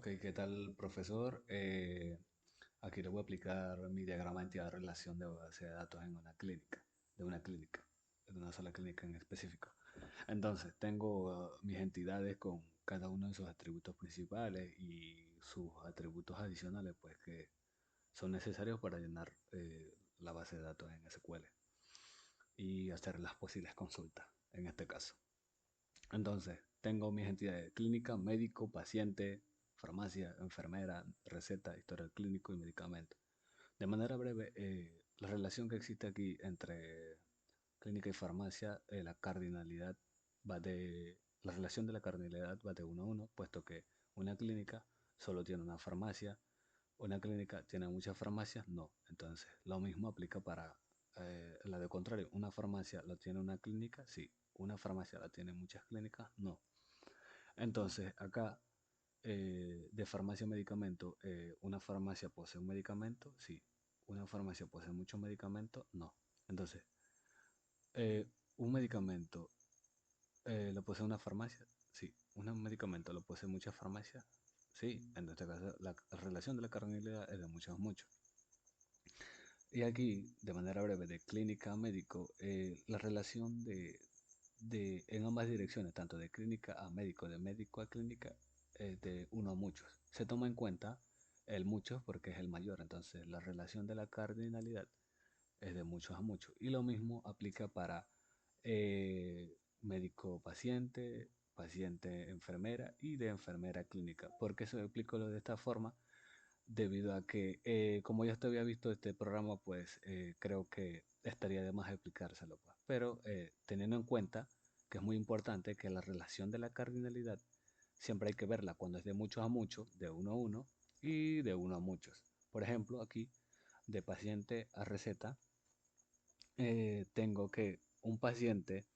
Ok, ¿qué tal, profesor? Aquí le voy a aplicar mi diagrama de entidad de relación de base de datos en una clínica, de una sola clínica en específico. Entonces, tengo mis entidades con cada uno de sus atributos principales y sus atributos adicionales, pues que son necesarios para llenar la base de datos en SQL y hacer las posibles consultas en este caso. Entonces, tengo mis entidades clínica, médico, paciente, farmacia, enfermera, receta, historial clínico y medicamento. De manera breve, la relación que existe aquí entre clínica y farmacia, la relación de la cardinalidad va de uno a uno, puesto que una clínica solo tiene una farmacia, una clínica tiene muchas farmacias, no. Entonces, lo mismo aplica para la de contrario. Una farmacia la tiene una clínica, sí. Una farmacia la tiene muchas clínicas, no. Entonces, acá, de farmacia a medicamento, ¿una farmacia posee un medicamento? Sí. ¿Una farmacia posee muchos medicamentos? No. Entonces, eh, ¿un medicamento lo posee una farmacia? Sí. ¿Un medicamento lo posee muchas farmacias? Sí. En este caso, la relación de la carnalidad es de muchos a muchos. Y aquí, de manera breve, de clínica a médico, la relación en ambas direcciones, tanto de clínica a médico, de médico a clínica, de uno a muchos. Se toma en cuenta el muchos porque es el mayor, entonces la relación de la cardinalidad es de muchos a muchos. Y lo mismo aplica para médico-paciente, paciente-enfermera y de enfermera clínica. ¿Por qué se lo explico de esta forma? Debido a que, como ya usted había visto este programa, pues creo que estaría de más explicárselo, pues. Pero teniendo en cuenta que es muy importante que la relación de la cardinalidad siempre hay que verla cuando es de muchos a muchos, de uno a uno y de uno a muchos. Por ejemplo, aquí de paciente a receta, tengo que un paciente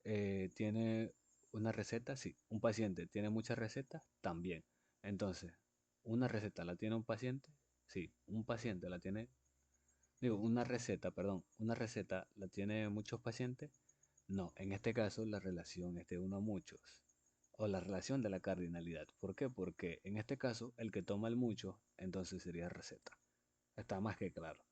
tiene una receta, sí. Un paciente tiene muchas recetas, también. Entonces, una receta la tiene un paciente, sí. Un paciente la tiene, digo, una receta, perdón, una receta la tiene muchos pacientes. No, en este caso la relación es de uno a muchos. O la relación de la cardinalidad. ¿Por qué? Porque en este caso el que toma el mucho, entonces sería receta. Está más que claro.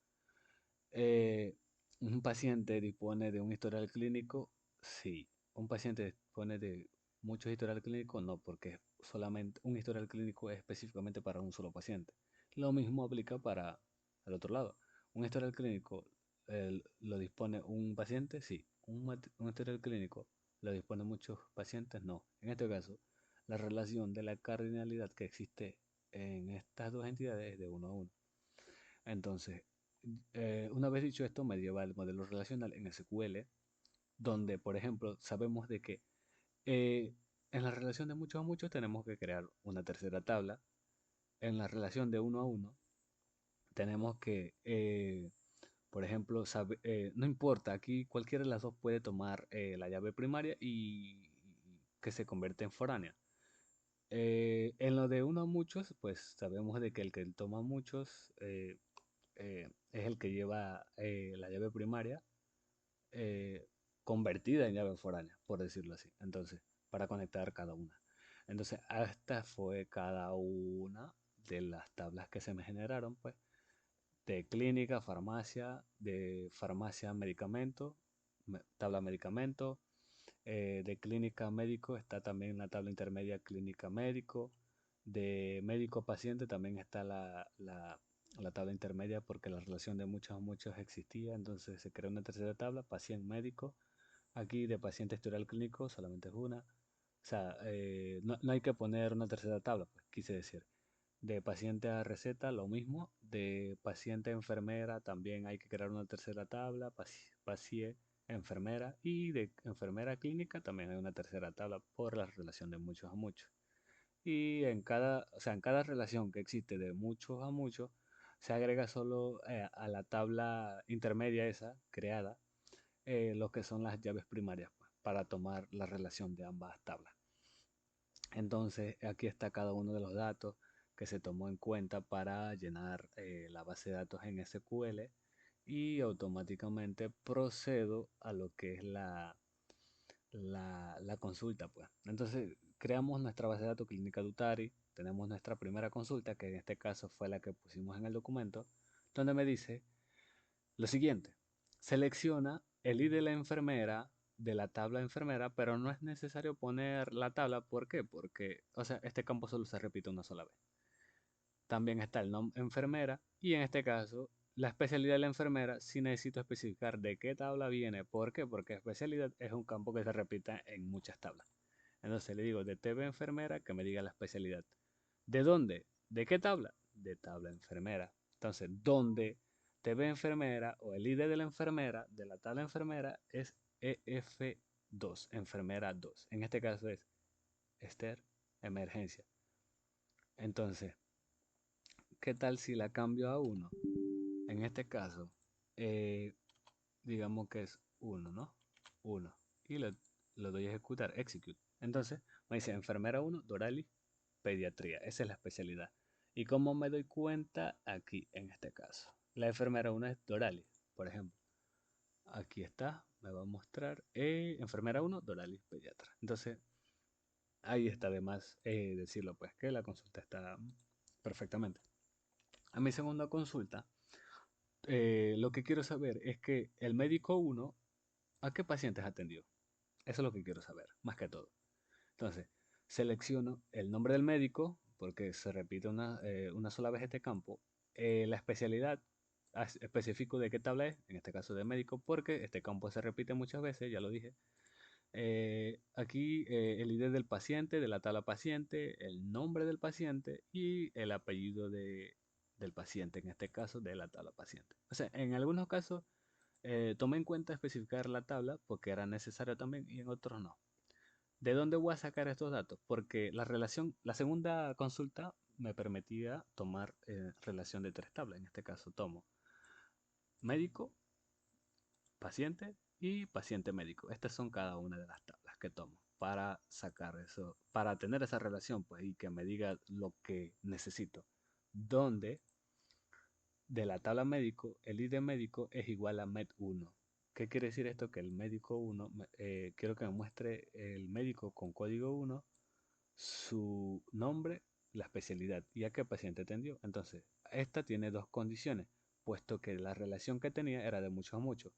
Eh, ¿Un paciente dispone de un historial clínico? Sí. ¿Un paciente dispone de muchos historial clínicos? No, porque solamente un historial clínico es específicamente para un solo paciente. Lo mismo aplica para el otro lado. ¿Un historial clínico lo dispone un paciente? Sí. ¿Un historial clínico lo dispone muchos pacientes? No. En este caso, la relación de la cardinalidad que existe en estas dos entidades es de uno a uno. Entonces, una vez dicho esto, me lleva al modelo relacional en SQL, donde, por ejemplo, sabemos de que eh, en la relación de muchos a muchos tenemos que crear una tercera tabla. En la relación de uno a uno tenemos que, por ejemplo, no importa, aquí cualquiera de las dos puede tomar la llave primaria y que se convierte en foránea. En lo de uno a muchos, pues sabemos de que el que toma muchos es el que lleva la llave primaria eh, convertida en llave foránea, por decirlo así. Entonces, para conectar cada una. Entonces, esta fue cada una de las tablas que se me generaron, pues, de farmacia medicamento, tabla medicamento, de clínica médico está también la tabla intermedia clínica médico, de médico paciente también está la tabla intermedia porque la relación de muchos a muchos existía, entonces se creó una tercera tabla, paciente médico, aquí de paciente historial clínico solamente es una, o sea, no hay que poner una tercera tabla, pues quise decir. De paciente a receta, lo mismo. De paciente a enfermera, también hay que crear una tercera tabla. Paciente, enfermera. Y de enfermera clínica, también hay una tercera tabla por la relación de muchos a muchos. Y en cada relación que existe de muchos a muchos, se agrega solo a la tabla intermedia esa creada, lo que son las llaves primarias, pues, para tomar la relación de ambas tablas. Entonces, aquí está cada uno de los datos que se tomó en cuenta para llenar la base de datos en SQL y automáticamente procedo a lo que es la consulta, pues. Entonces, creamos nuestra base de datos clínica Dutari, tenemos nuestra primera consulta, que en este caso fue la que pusimos en el documento, donde me dice lo siguiente: selecciona el ID de la enfermera de la tabla enfermera, pero no es necesario poner la tabla. ¿Por qué? Porque, o sea, este campo solo se repite una sola vez. También está el nombre enfermera y en este caso la especialidad de la enfermera si necesito especificar de qué tabla viene. ¿Por qué? Porque especialidad es un campo que se repite en muchas tablas. Entonces le digo de TV enfermera que me diga la especialidad. ¿De dónde? ¿De qué tabla? De tabla enfermera. Entonces, ¿dónde TV enfermera o el ID de la enfermera de la tabla enfermera es EF2, enfermera 2? En este caso es Esther, emergencia. Entonces, ¿qué tal si la cambio a 1? En este caso, eh, digamos que es 1, ¿no? 1. Y lo doy a ejecutar, execute. Entonces, me dice enfermera 1, Doralis, pediatría. Esa es la especialidad. ¿Y cómo me doy cuenta? Aquí, en este caso. La enfermera 1 es Doralis, por ejemplo. Aquí está, me va a mostrar. Enfermera 1, Doralis, pediatra. Entonces, ahí está de más decirlo, pues, que la consulta está perfectamente. A mi segunda consulta, lo que quiero saber es que el médico 1, ¿a qué pacientes atendió? Eso es lo que quiero saber, más que todo. Entonces, selecciono el nombre del médico, porque se repite una sola vez este campo. La especialidad, especifico de qué tabla es, en este caso de médico, porque este campo se repite muchas veces, ya lo dije. Aquí el ID del paciente, de la tabla paciente, el nombre del paciente y el apellido del paciente, en este caso de la tabla paciente. O sea, en algunos casos tomé en cuenta especificar la tabla porque era necesario también y en otros no. ¿De dónde voy a sacar estos datos? Porque la segunda consulta me permitía tomar relación de tres tablas. En este caso tomo médico, paciente y paciente médico. Estas son cada una de las tablas que tomo para sacar eso, para tener esa relación, pues, y que me diga lo que necesito. Donde de la tabla médico, el ID médico es igual a med1. ¿Qué quiere decir esto? Que el médico 1, quiero que me muestre el médico con código 1, su nombre, la especialidad y a qué paciente atendió. Entonces, esta tiene dos condiciones, puesto que la relación que tenía era de mucho a mucho.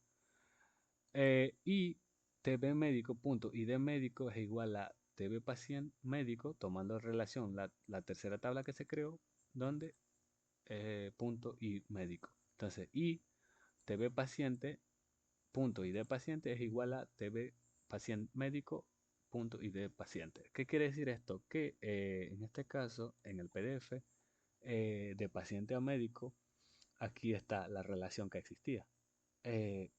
Y TB médico, punto, ID médico es igual a TB paciente médico, tomando relación la tercera tabla que se creó, donde punto y médico. Entonces, y TB paciente, punto ID paciente es igual a TB paciente médico, punto ID paciente. ¿Qué quiere decir esto? Que en este caso, en el PDF, de paciente a médico, aquí está la relación que existía. Eh,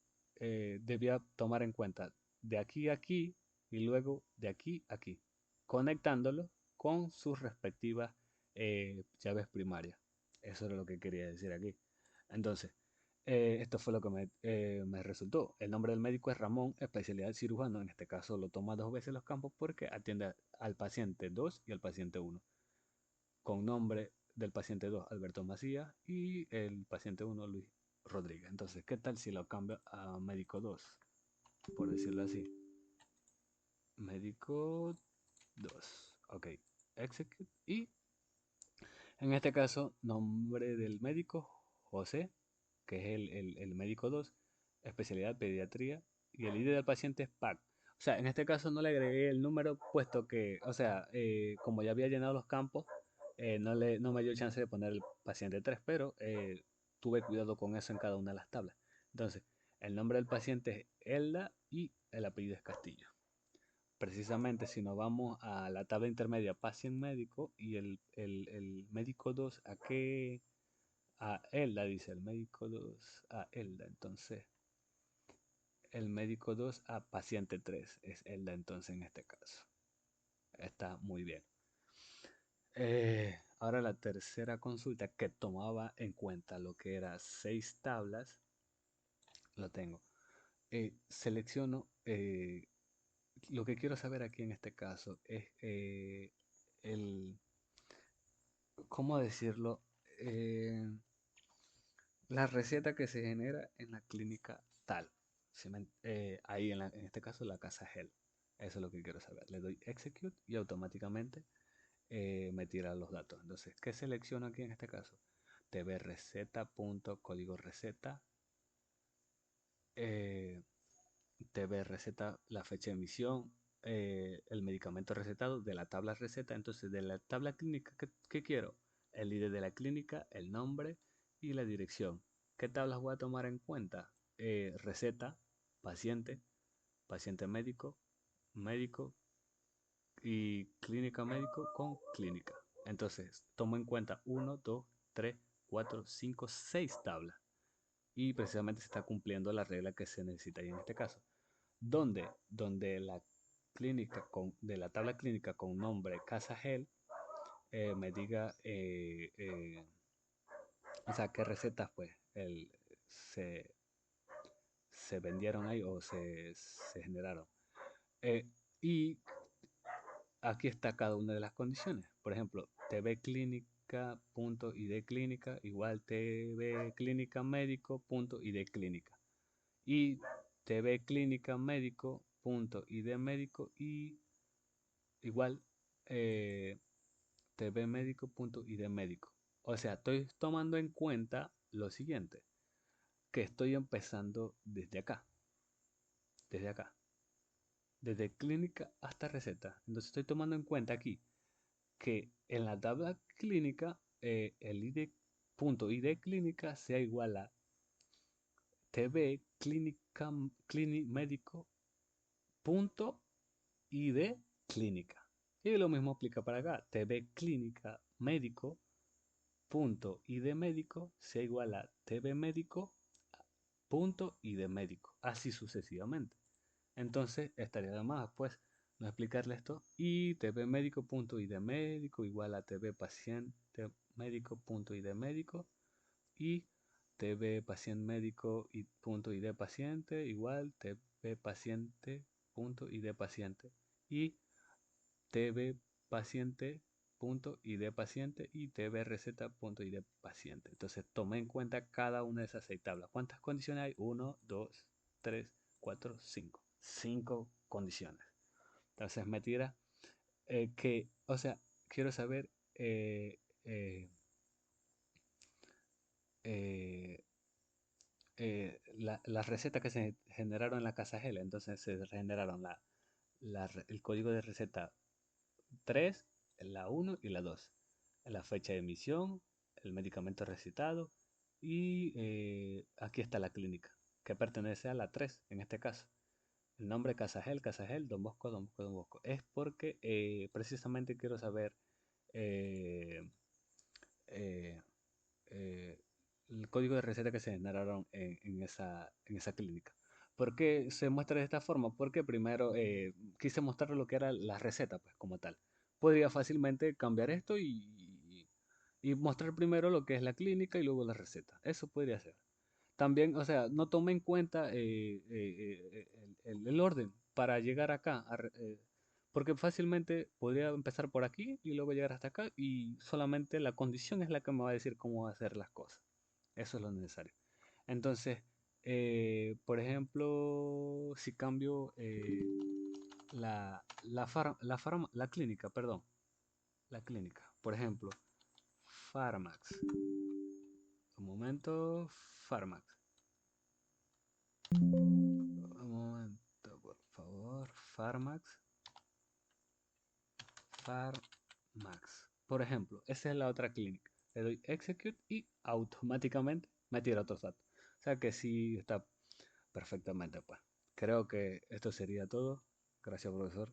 Debía tomar en cuenta de aquí a aquí y luego de aquí a aquí, conectándolo con sus respectivas llaves primarias. Eso era lo que quería decir aquí. Entonces, esto fue lo que me resultó. El nombre del médico es Ramón, especialidad cirujano. En este caso lo toma dos veces los campos porque atiende al paciente 2 y al paciente 1. Con nombre del paciente 2, Alberto Macías, y el paciente 1, Luis Rodríguez. Entonces, ¿qué tal si lo cambio a médico 2? Por decirlo así. Médico 2. Ok. Execute. Y en este caso, nombre del médico, José, que es el médico 2, especialidad pediatría, y el ID del paciente es PAC. O sea, en este caso no le agregué el número, puesto que, o sea, como ya había llenado los campos, no me dio chance de poner el paciente 3, pero tuve cuidado con eso en cada una de las tablas. Entonces, el nombre del paciente es Elda y el apellido es Castillo. Precisamente si nos vamos a la tabla intermedia paciente médico y el médico 2, ¿a qué? A Elda, dice el médico 2 a Elda. Entonces, el médico 2 a paciente 3 es Elda entonces en este caso. Está muy bien. Ahora la tercera consulta que tomaba en cuenta lo que era 6 tablas, lo tengo. Selecciono, lo que quiero saber aquí en este caso es el, ¿cómo decirlo? Eh, la receta que se genera en la clínica tal. Ahí en este caso la casa Gel. Eso es lo que quiero saber. Le doy execute y automáticamente me tira los datos. Entonces, ¿qué selecciono aquí en este caso? tv receta punto código receta, eh, tv receta, la fecha de emisión, el medicamento recetado de la tabla receta. Entonces, de la tabla clínica, ¿qué quiero? El ID de la clínica, el nombre y la dirección. ¿Qué tablas voy a tomar en cuenta? Receta, paciente, paciente médico, médico y clínica médico con clínica. Entonces, tomo en cuenta 1, 2, 3, 4, 5, 6 tablas. Y precisamente se está cumpliendo la regla que se necesita ahí en este caso. Donde la clínica de la tabla clínica con nombre Casa Gel me diga, o sea, qué recetas pues se, se vendieron ahí o se generaron. Eh, y aquí está cada una de las condiciones. Por ejemplo, TV clínica punto ID clínica igual TV clínica médico punto ID clínica. Y TV clínica médico punto ID médico y igual TV médico punto ID médico. O sea, estoy tomando en cuenta lo siguiente, que estoy empezando desde acá, desde acá, desde clínica hasta receta. Entonces estoy tomando en cuenta aquí que en la tabla clínica el ID punto ID clínica sea igual a TV clínica médico punto ID clínica. Y lo mismo aplica para acá. TV clínica médico punto ID médico sea igual a TV médico punto ID médico. Así sucesivamente. Entonces estaría de más pues no explicarle esto. Y TV médico punto ID médico igual a TV paciente médico punto ID médico. Y TV paciente médico y punto ID paciente igual TV paciente punto ID paciente. Y TV paciente punto ID paciente y TV receta punto ID paciente. Entonces tome en cuenta cada una de esas 6 tablas. ¿Cuántas condiciones hay? 1, 2, 3, 4, 5. 5 condiciones. Entonces me tira o sea, quiero saber eh, eh, las recetas que se generaron en la casa Gel. Entonces se generaron el código de receta 3, la 1 y la 2. La fecha de emisión, el medicamento recetado y aquí está la clínica, que pertenece a la 3 en este caso. El nombre Casagel, Casagel, Don Bosco, Don Bosco, Don Bosco. Es porque precisamente quiero saber eh, eh, eh, el código de receta que se generaron en esa clínica. ¿Por qué se muestra de esta forma? Porque primero quise mostrar lo que era la receta, pues como tal. Podría fácilmente cambiar esto y mostrar primero lo que es la clínica y luego la receta. Eso podría ser. También, o sea, no tome en cuenta el orden para llegar acá, porque fácilmente podría empezar por aquí y luego llegar hasta acá y solamente la condición es la que me va a decir cómo va a hacer las cosas. Eso es lo necesario. Entonces, por ejemplo, si cambio la clínica, perdón, la clínica, por ejemplo, Pharmax. Un momento, Pharmax. Un momento, por favor. Pharmax. Por ejemplo, esa es la otra clínica. Le doy execute y automáticamente me tira otros datos. O sea que sí está perfectamente, pues. Creo que esto sería todo. Gracias, profesor.